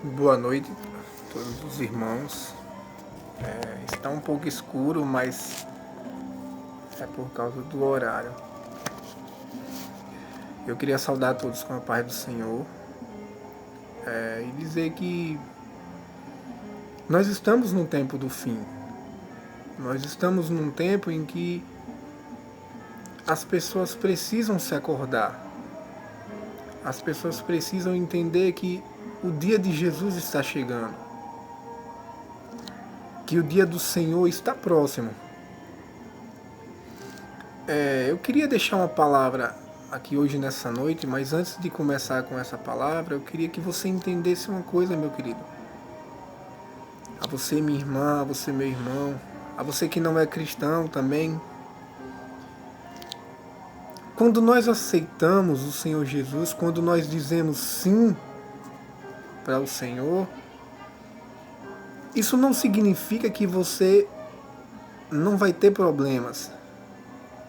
Boa noite a todos os irmãos. Está um pouco escuro, mas é por causa do horário. Eu queria saudar todos com a paz do Senhor e dizer que nós estamos no tempo do fim. Nós estamos num tempo em que as pessoas precisam se acordar. As pessoas precisam entender que o dia de Jesus está chegando. Que o dia do Senhor está próximo. Eu queria deixar uma palavra aqui hoje nessa noite, mas antes de começar com essa palavra, eu queria que você entendesse uma coisa, meu querido. A você, minha irmã, a você, meu irmão, a você que não é cristão também. Quando nós aceitamos o Senhor Jesus, quando nós dizemos sim para o Senhor, isso não significa que você não vai ter problemas,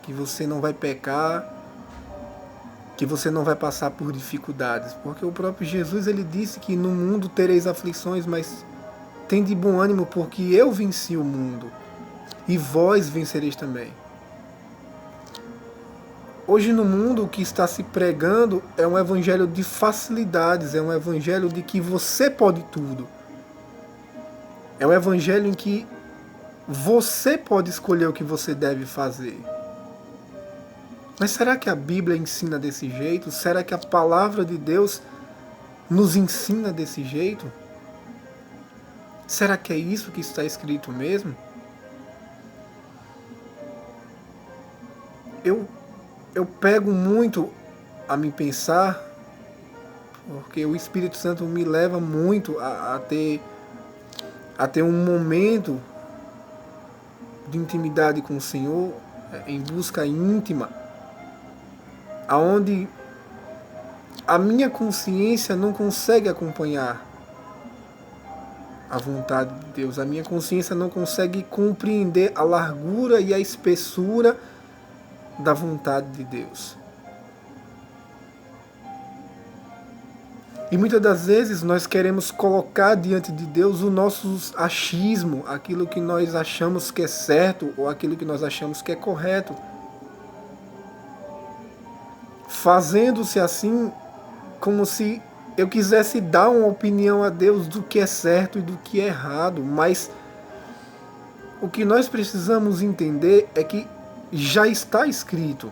que você não vai pecar, que você não vai passar por dificuldades, porque o próprio Jesus ele disse que no mundo tereis aflições, mas tem de bom ânimo porque eu venci o mundo e vós vencereis também. Hoje no mundo o que está se pregando é um evangelho de facilidades, é um evangelho de que você pode tudo. É um evangelho em que você pode escolher o que você deve fazer. Mas será que a Bíblia ensina desse jeito? Será que a palavra de Deus nos ensina desse jeito? Será que é isso que está escrito mesmo? Eu pego muito a me pensar, porque o Espírito Santo me leva muito a ter um momento de intimidade com o Senhor, em busca íntima, aonde a minha consciência não consegue acompanhar a vontade de Deus, a minha consciência não consegue compreender a largura e a espessura da vontade de Deus. E muitas das vezes nós queremos colocar diante de Deus o nosso achismo, aquilo que nós achamos que é certo ou aquilo que nós achamos que é correto. Fazendo-se assim como se eu quisesse dar uma opinião a Deus do que é certo e do que é errado, mas o que nós precisamos entender é que já está escrito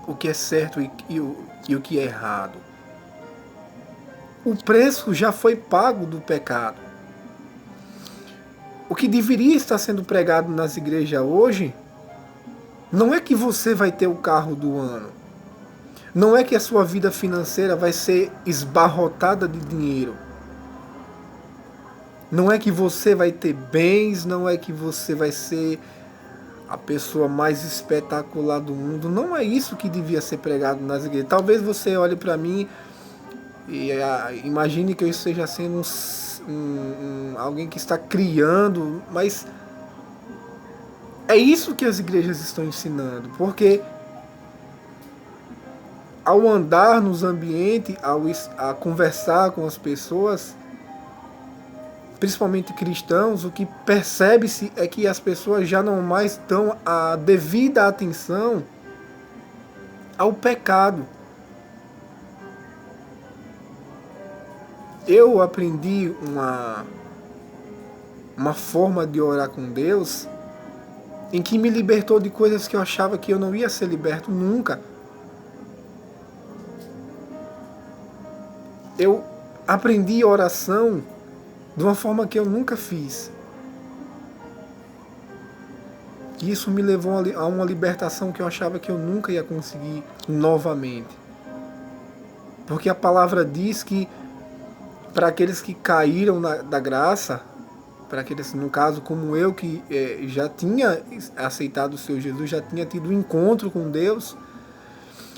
o que é certo e o que é errado. O preço já foi pago do pecado. O que deveria estar sendo pregado nas igrejas hoje não é que você vai ter o carro do ano. Não é que a sua vida financeira vai ser esbarrotada de dinheiro. Não é que você vai ter bens, não é que você vai ser a pessoa mais espetacular do mundo. Não é isso que devia ser pregado nas igrejas. Talvez você olhe para mim e imagine que eu esteja sendo alguém que está criando, mas é isso que as igrejas estão ensinando, porque ao andar nos ambientes, a conversar com as pessoas, principalmente cristãos, o que percebe-se é que as pessoas já não mais dão a devida atenção ao pecado. Eu aprendi uma forma de orar com Deus em que me libertou de coisas que eu achava que eu não ia ser liberto nunca. Eu aprendi oração de uma forma que eu nunca fiz. E isso me levou a uma libertação que eu achava que eu nunca ia conseguir novamente. Porque a palavra diz que para aqueles que caíram da graça, para aqueles, no caso, como eu, que já tinha aceitado o Senhor Jesus, já tinha tido um encontro com Deus,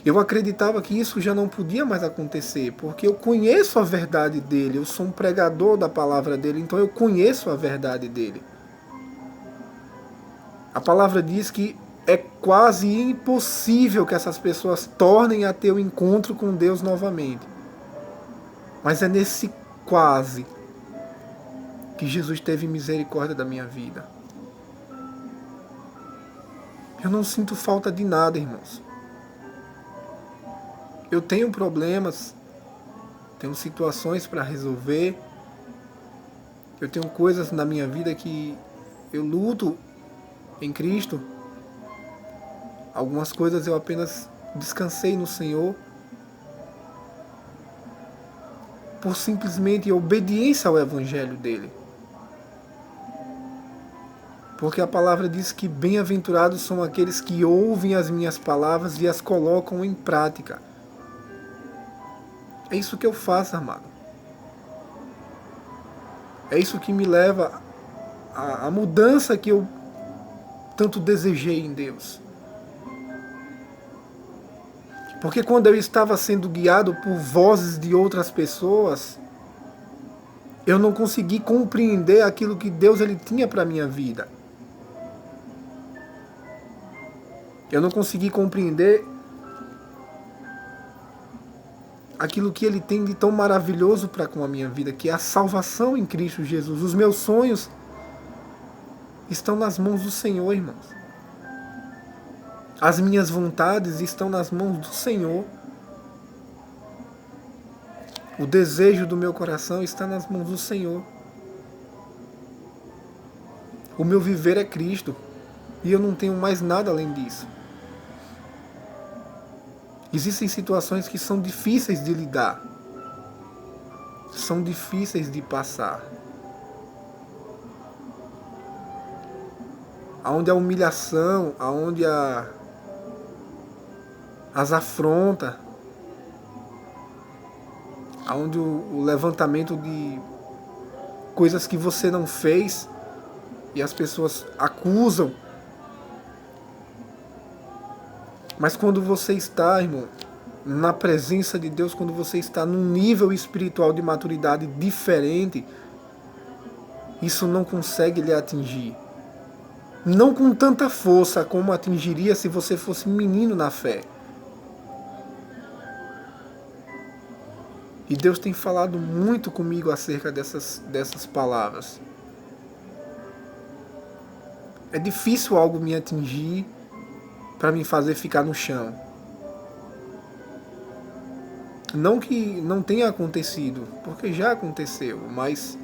eu acreditava que isso já não podia mais acontecer, porque eu conheço a verdade dele, eu sou um pregador da palavra dele, então eu conheço a verdade dele. A palavra diz que é quase impossível que essas pessoas tornem a ter o encontro com Deus novamente. Mas é nesse quase que Jesus teve misericórdia da minha vida. Eu não sinto falta de nada, irmãos. Eu tenho problemas, tenho situações para resolver, eu tenho coisas na minha vida que eu luto em Cristo. Algumas coisas eu apenas descansei no Senhor por simplesmente obediência ao Evangelho dele. Porque a palavra diz que bem-aventurados são aqueles que ouvem as minhas palavras e as colocam em prática. É isso que eu faço, amado. É isso que me leva à mudança que eu tanto desejei em Deus. Porque quando eu estava sendo guiado por vozes de outras pessoas, eu não consegui compreender aquilo que Deus ele tinha para a minha vida. Eu não consegui compreender aquilo que Ele tem de tão maravilhoso para com a minha vida, que é a salvação em Cristo Jesus. Os meus sonhos estão nas mãos do Senhor, irmãos. As minhas vontades estão nas mãos do Senhor. O desejo do meu coração está nas mãos do Senhor. O meu viver é Cristo. E eu não tenho mais nada além disso. Existem situações que são difíceis de lidar. São difíceis de passar. Onde a humilhação, onde as afrontas, onde o levantamento de coisas que você não fez e as pessoas acusam. Mas quando você está, irmão, na presença de Deus, quando você está num nível espiritual de maturidade diferente, isso não consegue lhe atingir. Não com tanta força como atingiria se você fosse menino na fé. E Deus tem falado muito comigo acerca dessas palavras. É difícil algo me atingir para me fazer ficar no chão. Não que não tenha acontecido, porque já aconteceu, mas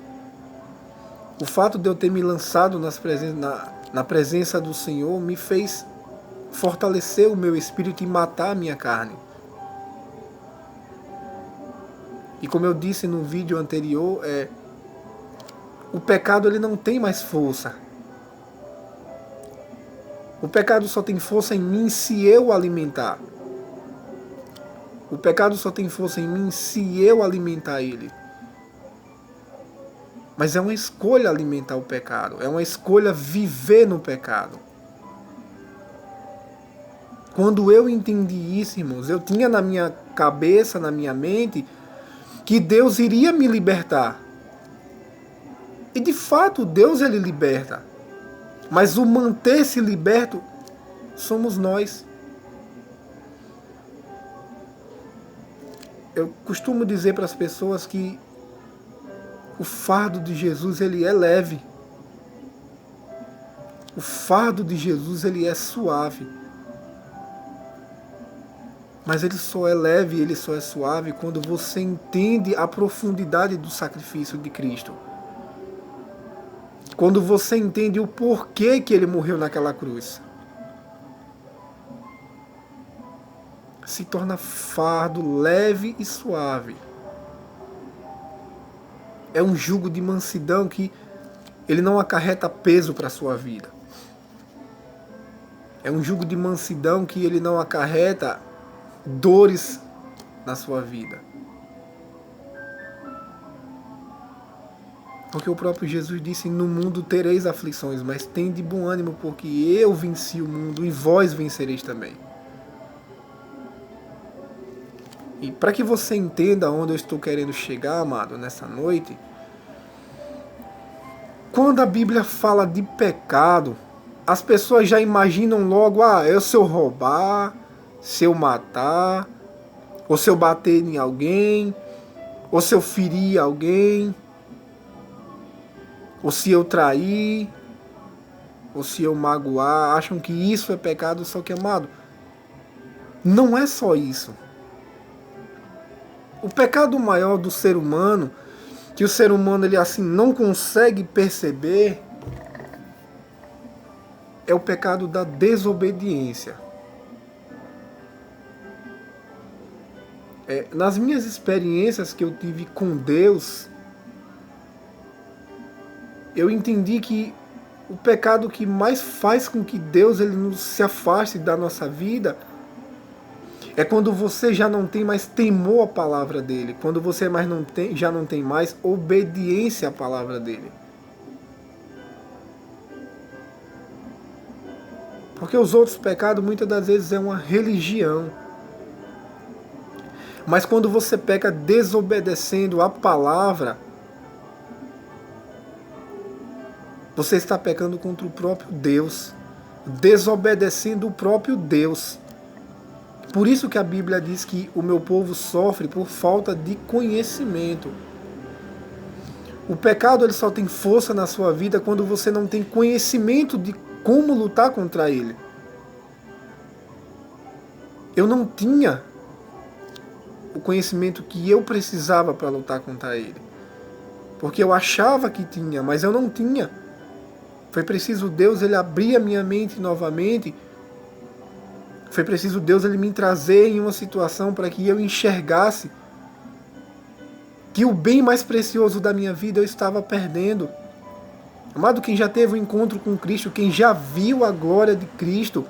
o fato de eu ter me lançado na presença do Senhor me fez fortalecer o meu espírito e matar a minha carne. E como eu disse no vídeo anterior, o pecado ele não tem mais força. O pecado só tem força em mim se eu alimentar. O pecado só tem força em mim se eu alimentar ele. Mas é uma escolha alimentar o pecado. É uma escolha viver no pecado. Quando eu entendi isso, irmãos, eu tinha na minha cabeça, na minha mente, que Deus iria me libertar. E de fato, Deus ele liberta. Mas o manter-se liberto somos nós. Eu costumo dizer para as pessoas que o fardo de Jesus ele é leve. O fardo de Jesus ele é suave. Mas ele só é leve, ele só é suave quando você entende a profundidade do sacrifício de Cristo. Quando você entende o porquê que ele morreu naquela cruz. Se torna fardo leve e suave. É um jugo de mansidão que ele não acarreta peso para a sua vida. É um jugo de mansidão que ele não acarreta dores na sua vida. Porque o próprio Jesus disse, no mundo tereis aflições, mas tende bom ânimo, porque eu venci o mundo e vós vencereis também. E para que você entenda onde eu estou querendo chegar, amado, nessa noite, quando a Bíblia fala de pecado, as pessoas já imaginam logo, se eu roubar, se eu matar, ou se eu bater em alguém, ou se eu ferir alguém, ou se eu trair, ou se eu magoar, acham que isso é pecado, só que, amado, não é só isso. O pecado maior do ser humano, que o ser humano ele assim não consegue perceber, é o pecado da desobediência. Nas minhas experiências que eu tive com Deus, eu entendi que o pecado que mais faz com que Deus ele nos se afaste da nossa vida é quando você já não tem mais temor à palavra dele, quando você já não tem mais obediência à palavra dele. Porque os outros pecados muitas das vezes é uma religião. Mas quando você peca desobedecendo a palavra, você está pecando contra o próprio Deus, desobedecendo o próprio Deus. Por isso que a Bíblia diz que o meu povo sofre por falta de conhecimento. O pecado ele só tem força na sua vida quando você não tem conhecimento de como lutar contra ele. Eu não tinha o conhecimento que eu precisava para lutar contra ele. Porque eu achava que tinha, mas eu não tinha. Foi preciso Deus ele abrir a minha mente novamente. Foi preciso Deus ele me trazer em uma situação para que eu enxergasse que o bem mais precioso da minha vida eu estava perdendo. Amado, quem já teve um encontro com Cristo, quem já viu a glória de Cristo,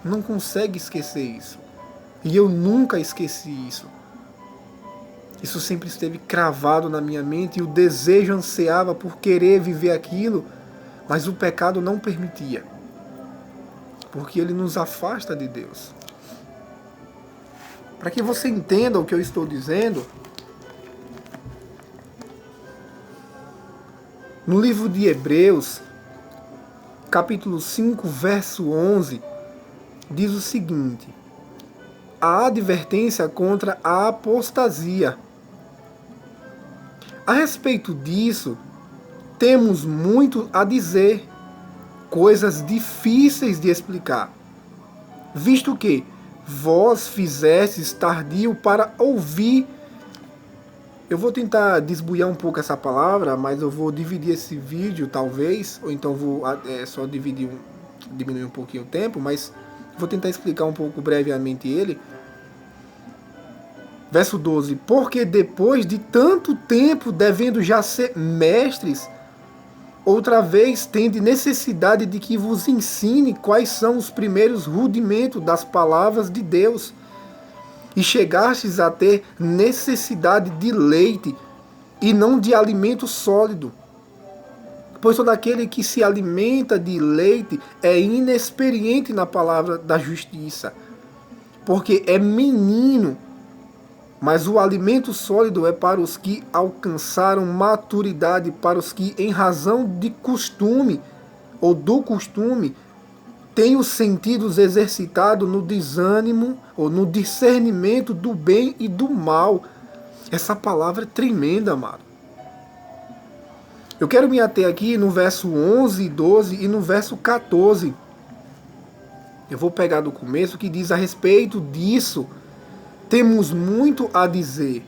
não consegue esquecer isso. E eu nunca esqueci isso. Isso sempre esteve cravado na minha mente e o desejo ansiava por querer viver aquilo, mas o pecado não permitia. Porque ele nos afasta de Deus. Para que você entenda o que eu estou dizendo, no livro de Hebreus, capítulo 5, verso 11, diz o seguinte: a advertência contra a apostasia. A respeito disso, temos muito a dizer, coisas difíceis de explicar, visto que vós fizestes tardio para ouvir. Eu vou tentar desbuiar um pouco essa palavra, mas eu vou dividir esse vídeo, talvez, ou então vou só diminuir um pouquinho o tempo, mas vou tentar explicar um pouco brevemente ele. Verso 12: porque depois de tanto tempo, devendo já ser mestres, outra vez tende necessidade de que vos ensine quais são os primeiros rudimentos das palavras de Deus, e chegastes a ter necessidade de leite, e não de alimento sólido. Pois todo aquele que se alimenta de leite é inexperiente na palavra da justiça, porque é menino. Mas o alimento sólido é para os que alcançaram maturidade, para os que, em razão de costume, ou do costume, têm os sentidos exercitados no desânimo, ou no discernimento do bem e do mal. Essa palavra é tremenda, amado. Eu quero me ater aqui no verso 11, 12 e no verso 14. Eu vou pegar do começo que diz a respeito disso. Temos muito a dizer,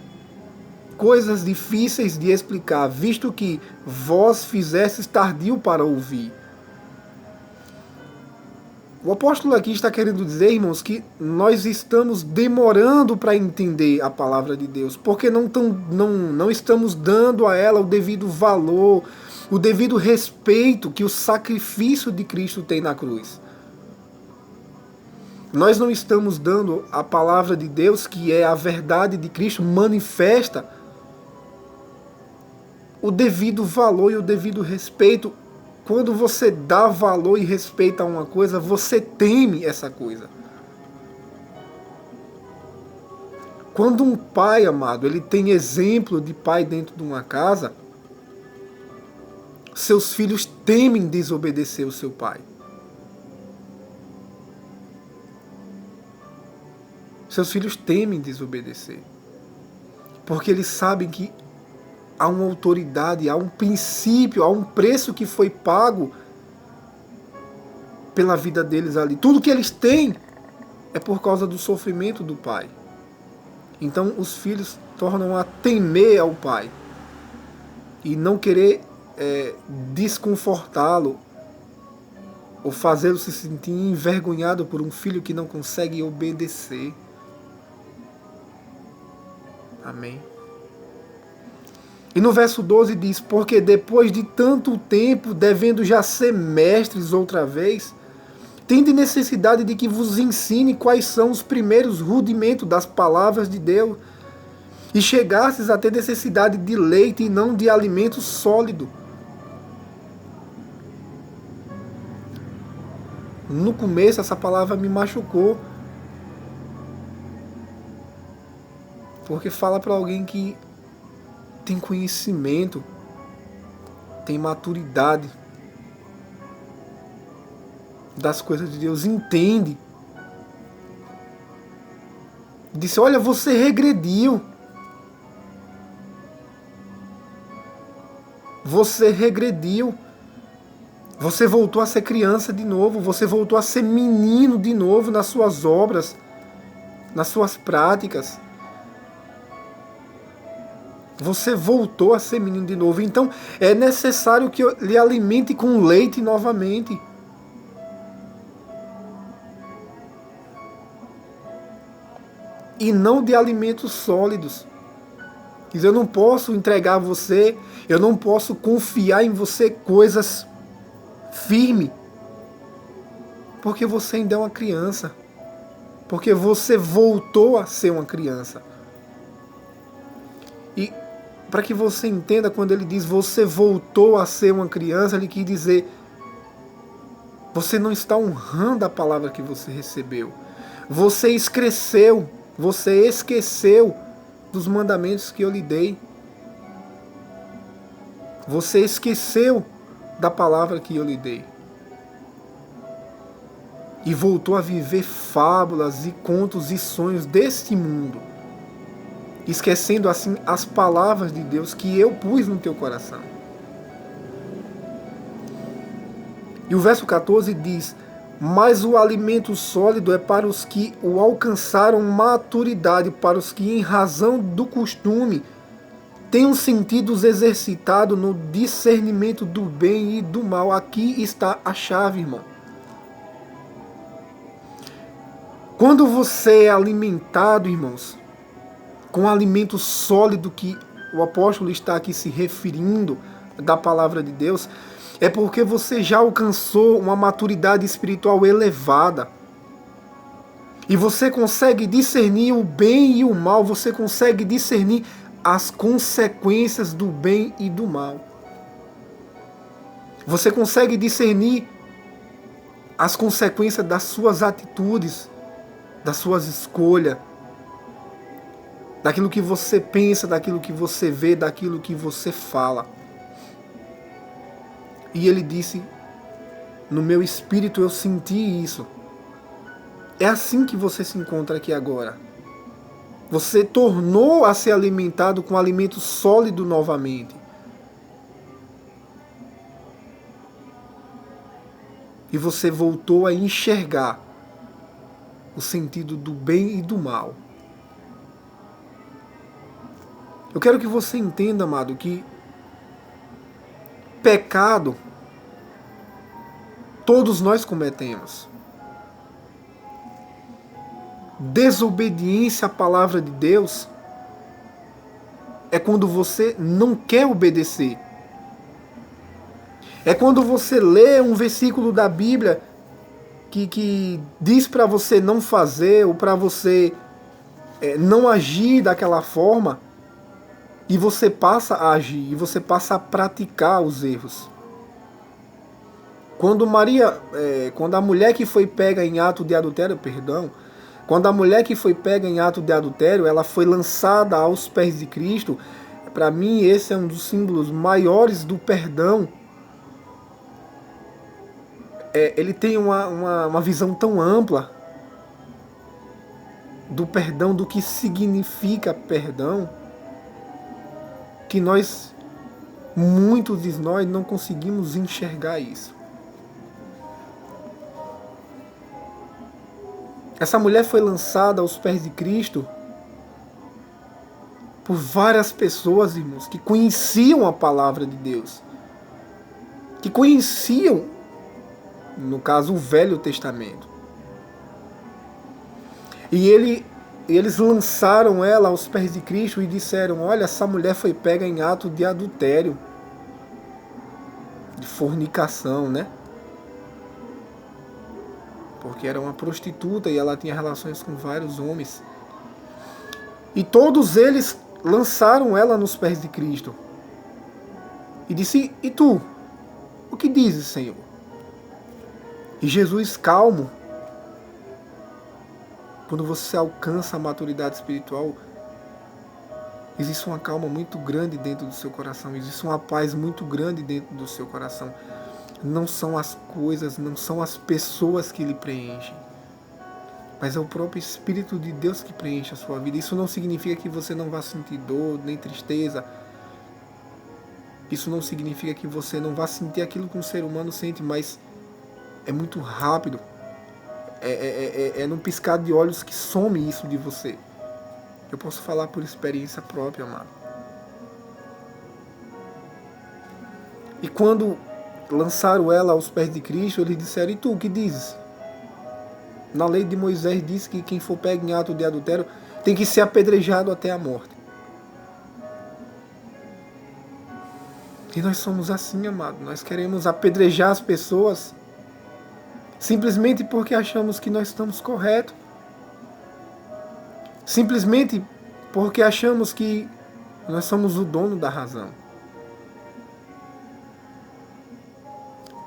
coisas difíceis de explicar, visto que vós fizestes tardio para ouvir. O apóstolo aqui está querendo dizer, irmãos, que nós estamos demorando para entender a palavra de Deus, porque não estamos dando a ela o devido valor, o devido respeito que o sacrifício de Cristo tem na cruz. Nós não estamos dando a palavra de Deus, que é a verdade de Cristo, manifesta o devido valor e o devido respeito. Quando você dá valor e respeito a uma coisa, você teme essa coisa. Quando um pai, amado, ele tem exemplo de pai dentro de uma casa, seus filhos temem desobedecer o seu pai. Seus filhos temem desobedecer. porque eles sabem que há uma autoridade, há um princípio, há um preço que foi pago pela vida deles ali. Tudo que eles têm é por causa do sofrimento do pai. Então os filhos tornam a temer ao pai e não querer desconfortá-lo ou fazê-lo se sentir envergonhado por um filho que não consegue obedecer. Amém. E no verso 12 diz: porque depois de tanto tempo, devendo já ser mestres outra vez, tende necessidade de que vos ensine quais são os primeiros rudimentos das palavras de Deus, e chegastes a ter necessidade de leite e não de alimento sólido. No começo essa palavra me machucou, porque fala para alguém que tem conhecimento, tem maturidade das coisas de Deus, entende. Disse: olha, você regrediu. Você regrediu. Você voltou a ser criança de novo. Você voltou a ser menino de novo nas suas obras, nas suas práticas. Você voltou a ser menino de novo. Então é necessário que eu lhe alimente com leite novamente. E não de alimentos sólidos. Eu não posso entregar a você, eu não posso confiar em você coisas firmes, porque você ainda é uma criança, porque você voltou a ser uma criança. E para que você entenda, quando ele diz você voltou a ser uma criança, ele quis dizer: você não está honrando a palavra que você recebeu, você esqueceu dos mandamentos que eu lhe dei. Você esqueceu da palavra que eu lhe dei. E voltou a viver fábulas e contos e sonhos deste mundo, esquecendo assim as palavras de Deus que eu pus no teu coração. E o verso 14 diz: mas o alimento sólido é para os que o alcançaram maturidade, para os que, em razão do costume, têm os sentidos exercitados no discernimento do bem e do mal. Aqui está a chave, irmão. Quando você é alimentado, irmãos, com alimento sólido que o apóstolo está aqui se referindo da palavra de Deus, é porque você já alcançou uma maturidade espiritual elevada. E você consegue discernir o bem e o mal, você consegue discernir as consequências do bem e do mal. Você consegue discernir as consequências das suas atitudes, das suas escolhas, daquilo que você pensa, daquilo que você vê, daquilo que você fala. E ele disse: no meu espírito eu senti isso. É assim que você se encontra aqui agora. Você tornou a ser alimentado com alimento sólido novamente. E você voltou a enxergar o sentido do bem e do mal. Eu quero que você entenda, amado, que pecado todos nós cometemos. Desobediência à palavra de Deus é quando você não quer obedecer. É quando você lê um versículo da Bíblia que diz para você não fazer, ou para você não agir daquela forma, e você passa a agir, e você passa a praticar os erros. Quando a mulher que foi pega em ato de adultério, quando a mulher que foi pega em ato de adultério, ela foi lançada aos pés de Cristo. Para mim, esse é um dos símbolos maiores do perdão. Ele tem uma visão tão ampla do perdão, do que significa perdão, que muitos de nós não conseguimos enxergar isso. Essa mulher foi lançada aos pés de Cristo por várias pessoas, irmãos, que conheciam a palavra de Deus, que conheciam, no caso, o Velho Testamento. E eles lançaram ela aos pés de Cristo e disseram: olha, essa mulher foi pega em ato de adultério, de fornicação, né? Porque era uma prostituta e ela tinha relações com vários homens. E todos eles lançaram ela nos pés de Cristo. E disse: e tu? O que dizes, Senhor? E Jesus, calmo, quando você alcança a maturidade espiritual, existe uma calma muito grande dentro do seu coração, existe uma paz muito grande dentro do seu coração. Não são as coisas, não são as pessoas que lhe preenchem, mas é o próprio Espírito de Deus que preenche a sua vida. Isso não significa que você não vá sentir dor, nem tristeza. Isso não significa que você não vá sentir aquilo que um ser humano sente, mas é muito rápido. É num piscar de olhos que some isso de você. Eu posso falar por experiência própria, amado. E quando lançaram ela aos pés de Cristo, eles disseram: e tu, o que dizes? Na lei de Moisés diz que quem for pego em ato de adultério tem que ser apedrejado até a morte. E nós somos assim, amado. Nós queremos apedrejar as pessoas simplesmente porque achamos que nós estamos corretos. Simplesmente porque achamos que nós somos o dono da razão.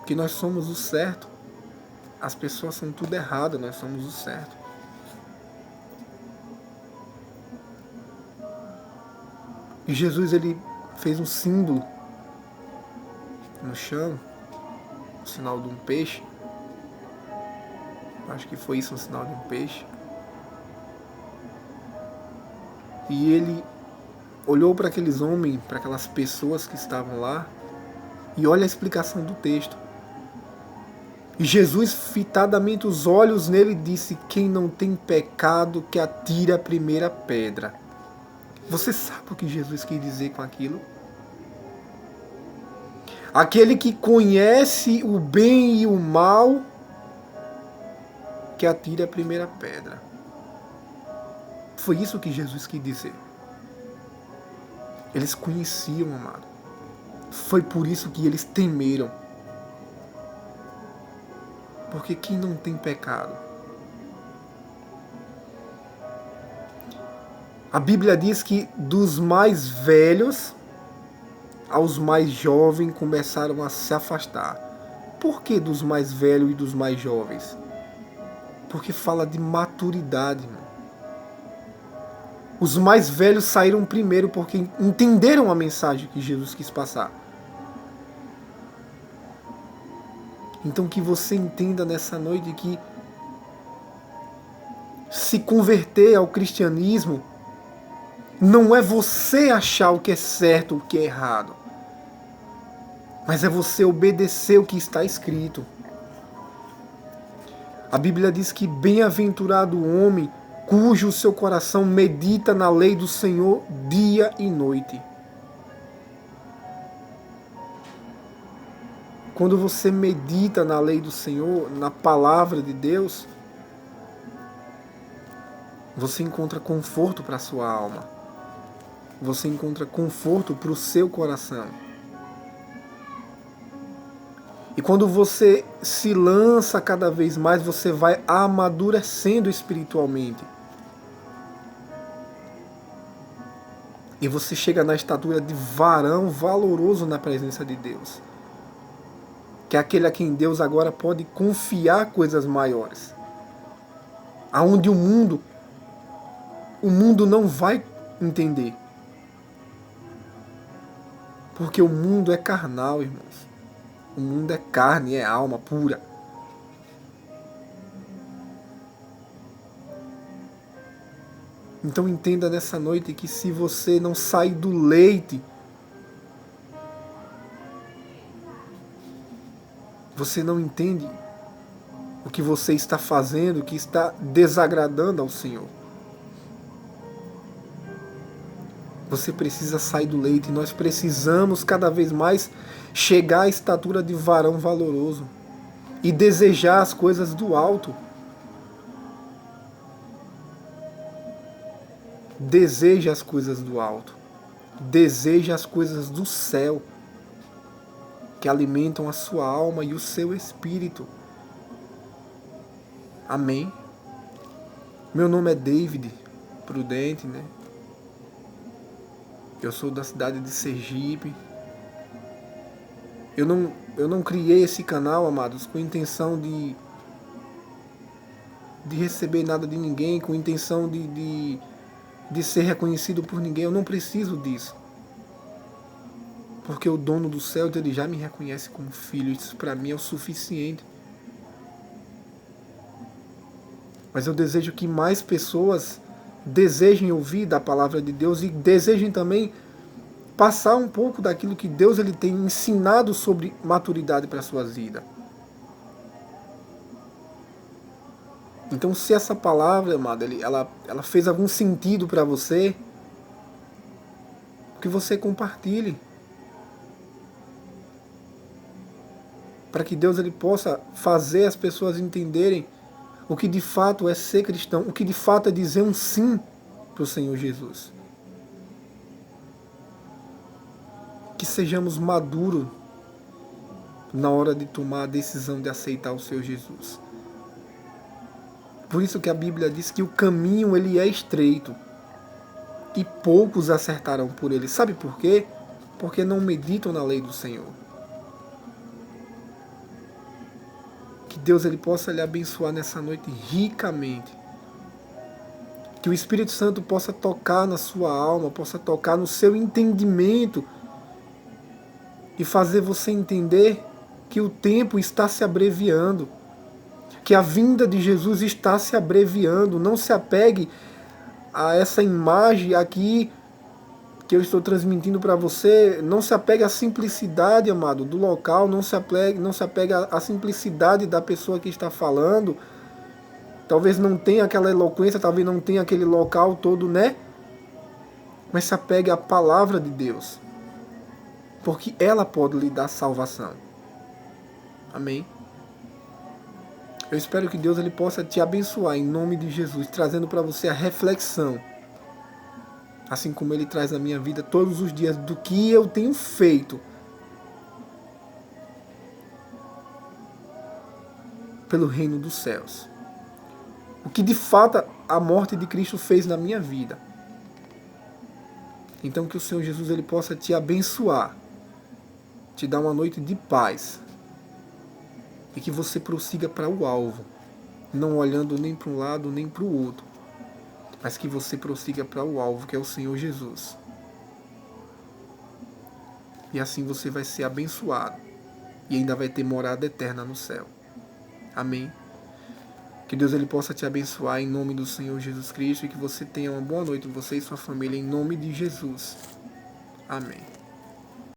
Que nós somos o certo. As pessoas são tudo errado, nós somos o certo. E Jesus, ele fez um símbolo no chão, o sinal de um peixe. Acho que foi isso, um sinal de um peixe. E ele olhou para aqueles homens, para aquelas pessoas que estavam lá, e olha a explicação do texto. E Jesus, fitadamente os olhos nele, disse: quem não tem pecado, que atire a primeira pedra. Você sabe o que Jesus quis dizer com aquilo? Aquele que conhece o bem e o mal, que atire a primeira pedra. Foi isso que Jesus quis dizer. Eles conheciam, amado. Foi por isso que eles temeram. Porque quem não tem pecado? A Bíblia diz que dos mais velhos aos mais jovens começaram a se afastar. Por que dos mais velhos e dos mais jovens? Porque fala de maturidade, irmão. Os mais velhos saíram primeiro porque entenderam a mensagem que Jesus quis passar. Então que você entenda nessa noite que se converter ao cristianismo não é você achar o que é certo, o que é errado, mas é você obedecer o que está escrito. A Bíblia diz que bem-aventurado o homem cujo seu coração medita na lei do Senhor dia e noite. Quando você medita na lei do Senhor, na palavra de Deus, você encontra conforto para a sua alma. Você encontra conforto para o seu coração. E quando você se lança cada vez mais, você vai amadurecendo espiritualmente. E você chega na estatura de varão valoroso na presença de Deus. Que é aquele a quem Deus agora pode confiar coisas maiores. Aonde o mundo não vai entender. Porque o mundo é carnal, irmãos. O mundo é carne, é alma pura. Então entenda nessa noite que se você não sair do leite Você não entende o que você está fazendo, que está desagradando ao Senhor. Você precisa sair do leito e nós precisamos cada vez mais chegar à estatura de varão valoroso e desejar as coisas do alto. Deseja as coisas do alto. Deseja as coisas do céu, que alimentam a sua alma e o seu espírito. Amém? Meu nome é David Prudente, né? Eu sou da cidade de Sergipe. Eu não criei esse canal, amados, com intenção de receber nada de ninguém, com intenção de ser reconhecido por ninguém. Eu não preciso disso. Porque o dono do céu, ele já me reconhece como filho. Isso para mim é o suficiente. Mas eu desejo que mais pessoas desejem ouvir da palavra de Deus e desejem também passar um pouco daquilo que Deus ele tem ensinado sobre maturidade para a sua vida. Então, se essa palavra, amada, ela fez algum sentido para você, que você compartilhe. Para que Deus ele possa fazer as pessoas entenderem o que de fato é ser cristão, o que de fato é dizer um sim para o Senhor Jesus. Que sejamos maduros na hora de tomar a decisão de aceitar o Senhor Jesus. Por isso que a Bíblia diz que o caminho ele é estreito e poucos acertarão por ele. Sabe por quê? Porque não meditam na lei do Senhor. Que Deus ele possa lhe abençoar nessa noite ricamente. Que o Espírito Santo possa tocar na sua alma, possa tocar no seu entendimento e fazer você entender que o tempo está se abreviando, que a vinda de Jesus está se abreviando. Não se apegue a essa imagem aqui que eu estou transmitindo para você, não se apegue à simplicidade, amado, do local, não se apegue à simplicidade da pessoa que está falando. Talvez não tenha aquela eloquência, talvez não tenha aquele local todo, né? Mas se apegue à palavra de Deus, porque ela pode lhe dar salvação. Amém? Eu espero que Deus ele possa te abençoar em nome de Jesus, trazendo para você a reflexão, assim como ele traz na minha vida todos os dias, do que eu tenho feito pelo reino dos céus. O que de fato a morte de Cristo fez na minha vida. Então que o Senhor Jesus ele possa te abençoar, te dar uma noite de paz, e que você prossiga para o alvo, não olhando nem para um lado nem para o outro, mas que você prossiga para o alvo, que é o Senhor Jesus. E assim você vai ser abençoado e ainda vai ter morada eterna no céu. Amém? Que Deus ele possa te abençoar em nome do Senhor Jesus Cristo e que você tenha uma boa noite, você e sua família, em nome de Jesus. Amém.